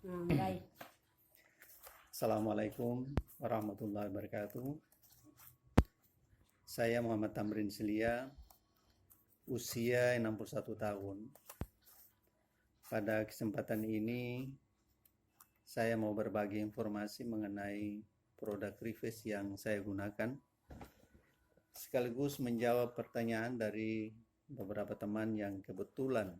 Baik. Assalamualaikum warahmatullahi wabarakatuh. Saya Muhammad Tamrin Silia, usia 61 tahun. Pada kesempatan ini, saya mau berbagi informasi mengenai produk Rives yang saya gunakan, sekaligus menjawab pertanyaan dari beberapa teman yang kebetulan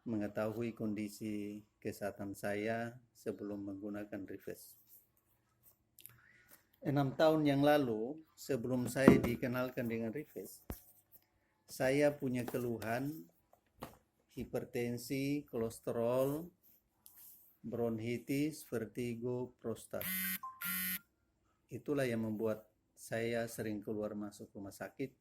mengetahui kondisi kesehatan saya sebelum menggunakan Rives. 6 tahun yang lalu, sebelum saya dikenalkan dengan Rives, saya punya keluhan hipertensi, kolesterol, bronkitis, vertigo, prostat. Itulah yang membuat saya sering keluar masuk rumah sakit.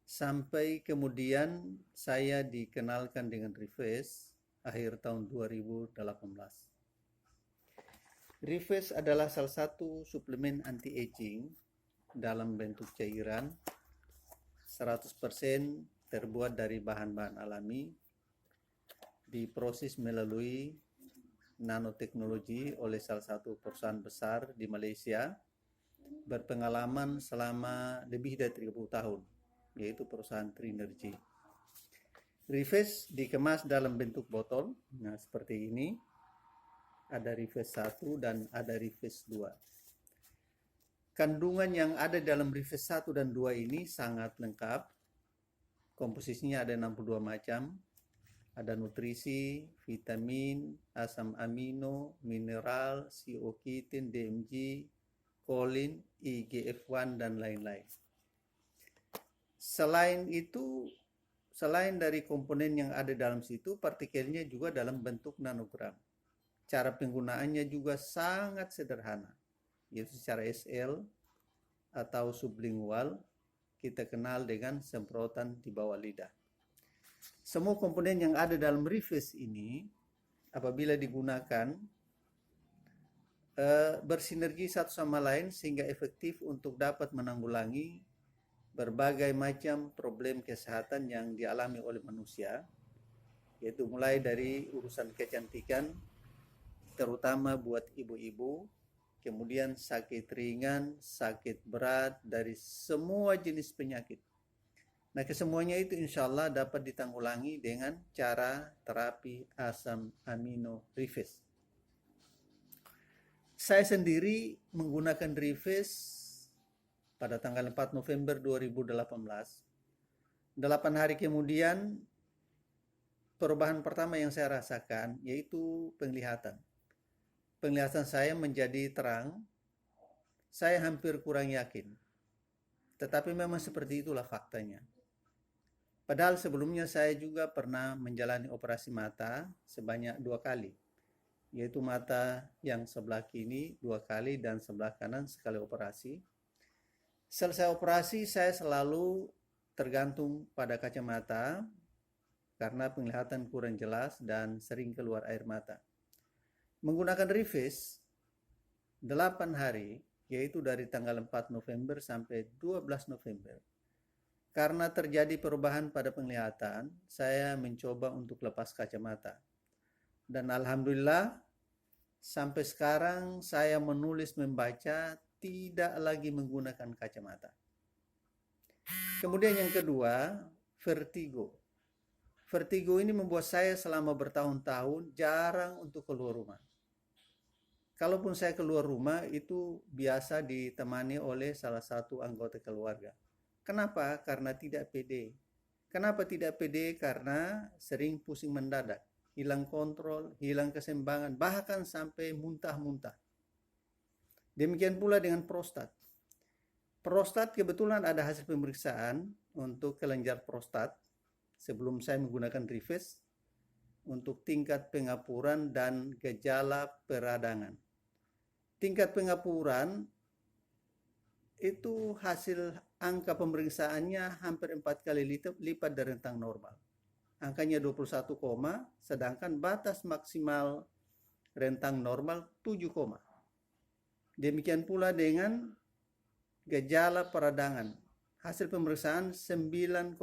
Sampai kemudian saya dikenalkan dengan Rives akhir tahun 2018. Rives adalah salah satu suplemen anti-aging dalam bentuk cairan, 100% terbuat dari bahan-bahan alami, diproses melalui nanoteknologi oleh salah satu perusahaan besar di Malaysia, berpengalaman selama lebih dari 30 tahun, yaitu perusahaan Trinergy. Rives dikemas dalam bentuk botol, nah seperti ini. Ada Rives 1 dan ada Rives 2. Kandungan yang ada dalam Rives 1 dan 2 ini sangat lengkap. Komposisinya ada 62 macam. Ada nutrisi, vitamin, asam amino, mineral, CO-kitin, DMG, kolin, IGF-1 dan lain-lain. Selain itu, selain dari komponen yang ada dalam situ, partikelnya juga dalam bentuk nanogram. Cara penggunaannya juga sangat sederhana, yaitu secara SL atau sublingual, kita kenal dengan semprotan di bawah lidah. Semua komponen yang ada dalam Rives ini, apabila digunakan, bersinergi satu sama lain sehingga efektif untuk dapat menanggulangi berbagai macam problem kesehatan yang dialami oleh manusia, yaitu mulai dari urusan kecantikan, terutama buat ibu-ibu, kemudian sakit ringan, sakit berat, dari semua jenis penyakit. Nah, kesemuanya itu insya Allah dapat ditanggulangi dengan cara terapi asam amino Rives. Saya sendiri menggunakan Rives pada tanggal 4 November 2018. 8 hari kemudian, perubahan pertama yang saya rasakan yaitu penglihatan. Penglihatan saya menjadi terang. Saya hampir kurang yakin. Tetapi memang seperti itulah faktanya. Padahal sebelumnya saya juga pernah menjalani operasi mata sebanyak 2 kali. Yaitu mata yang sebelah kiri 2 kali dan sebelah kanan sekali operasi. Selesai operasi saya selalu tergantung pada kacamata karena penglihatan kurang jelas dan sering keluar air mata. Menggunakan Rives 8 hari, yaitu dari tanggal 4 November sampai 12 November. Karena terjadi perubahan pada penglihatan, saya mencoba untuk lepas kacamata. Dan alhamdulillah, sampai sekarang saya menulis membaca tidak lagi menggunakan kacamata. Kemudian yang kedua, vertigo. Vertigo ini membuat saya selama bertahun-tahun jarang untuk keluar rumah. Kalaupun saya keluar rumah, itu biasa ditemani oleh salah satu anggota keluarga. Kenapa? Karena tidak pede. Kenapa tidak pede? Karena sering pusing mendadak, hilang kontrol, hilang keseimbangan, bahkan sampai muntah-muntah. Demikian pula dengan prostat. Prostat kebetulan ada hasil pemeriksaan untuk kelenjar prostat sebelum saya menggunakan Rives untuk tingkat pengapuran dan gejala peradangan. Tingkat pengapuran itu hasil angka pemeriksaannya hampir 4 kali lipat dari rentang normal. Angkanya 21, sedangkan batas maksimal rentang normal 7, demikian pula dengan gejala peradangan. Hasil pemeriksaan 9,14,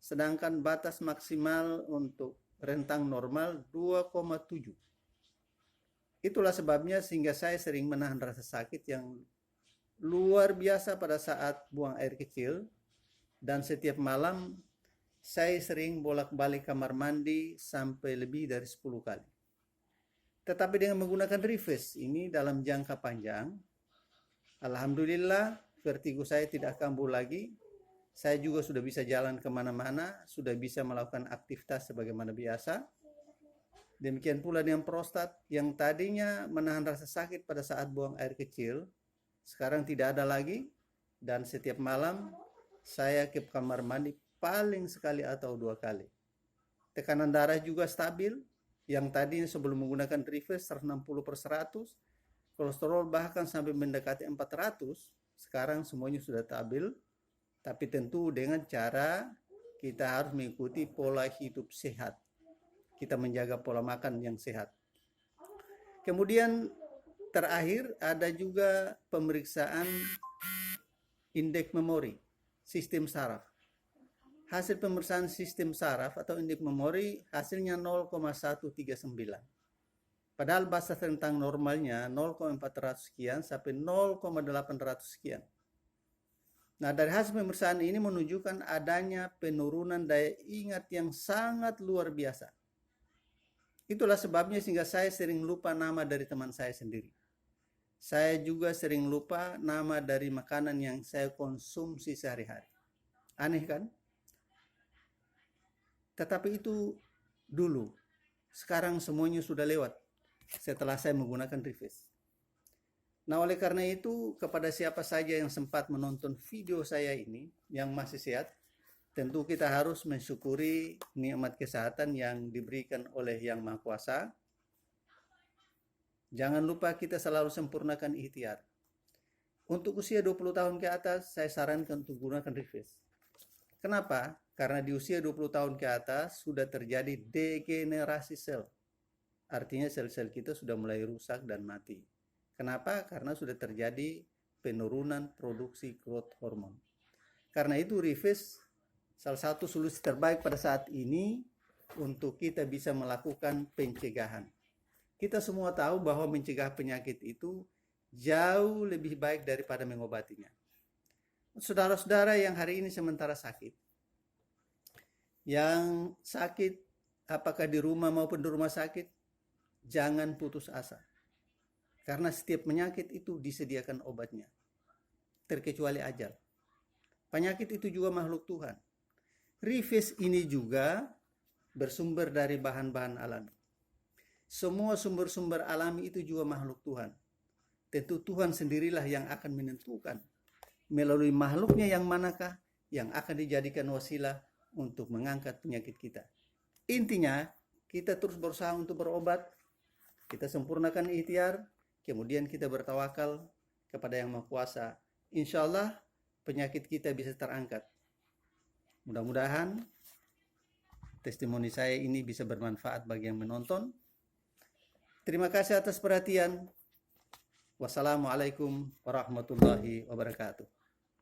sedangkan batas maksimal untuk rentang normal 2,7. Itulah sebabnya sehingga saya sering menahan rasa sakit yang luar biasa pada saat buang air kecil, dan setiap malam saya sering bolak-balik kamar mandi sampai lebih dari 10 kali. Tetapi dengan menggunakan Reface ini dalam jangka panjang, alhamdulillah vertigo saya tidak kambuh lagi. Saya juga sudah bisa jalan kemana-mana, sudah bisa melakukan aktivitas sebagaimana biasa. Demikian pula dengan prostat yang tadinya menahan rasa sakit pada saat buang air kecil, sekarang tidak ada lagi, dan setiap malam saya ke kamar mandi paling sekali atau 2 kali. Tekanan darah juga stabil, yang tadinya sebelum menggunakan Reface 160/100, kolesterol bahkan sampai mendekati 400, sekarang semuanya sudah stabil. Tapi tentu dengan cara kita harus mengikuti pola hidup sehat. Kita menjaga pola makan yang sehat. Kemudian terakhir ada juga pemeriksaan indeks memori, sistem saraf. Hasil pemeriksaan sistem saraf atau indeks memori hasilnya 0,139. Padahal batas rentang normalnya 0,400 sekian sampai 0,800 sekian. Nah, dari hasil pemeriksaan ini menunjukkan adanya penurunan daya ingat yang sangat luar biasa. Itulah sebabnya sehingga saya sering lupa nama dari teman saya sendiri. Saya juga sering lupa nama dari makanan yang saya konsumsi sehari-hari. Aneh kan? Tetapi itu dulu. Sekarang semuanya sudah lewat setelah saya menggunakan Reface. Nah, oleh karena itu, kepada siapa saja yang sempat menonton video saya ini, yang masih sehat, tentu kita harus mensyukuri nikmat kesehatan yang diberikan oleh Yang Maha Kuasa. Jangan lupa kita selalu sempurnakan ikhtiar. Untuk usia 20 tahun ke atas, saya sarankan untuk gunakan Reface. Kenapa? Karena di usia 20 tahun ke atas sudah terjadi degenerasi sel. Artinya sel-sel kita sudah mulai rusak dan mati. Kenapa? Karena sudah terjadi penurunan produksi growth hormone. Karena itu Reface salah satu solusi terbaik pada saat ini untuk kita bisa melakukan pencegahan. Kita semua tahu bahwa mencegah penyakit itu jauh lebih baik daripada mengobatinya. Saudara-saudara yang hari ini sementara sakit, yang sakit apakah di rumah maupun di rumah sakit, jangan putus asa. Karena setiap penyakit itu disediakan obatnya, terkecuali ajal. Penyakit itu juga makhluk Tuhan. Reface ini juga bersumber dari bahan-bahan alami. Semua sumber-sumber alami itu juga makhluk Tuhan. Tentu Tuhan sendirilah yang akan menentukan melalui makhluknya yang manakah yang akan dijadikan wasilah untuk mengangkat penyakit kita. Intinya, kita terus berusaha untuk berobat, kita sempurnakan ikhtiar, kemudian kita bertawakal kepada Yang Maha Kuasa. Insya Allah penyakit kita bisa terangkat. Mudah-mudahan testimoni saya ini bisa bermanfaat bagi yang menonton. Terima kasih atas perhatian. Wassalamualaikum warahmatullahi wabarakatuh.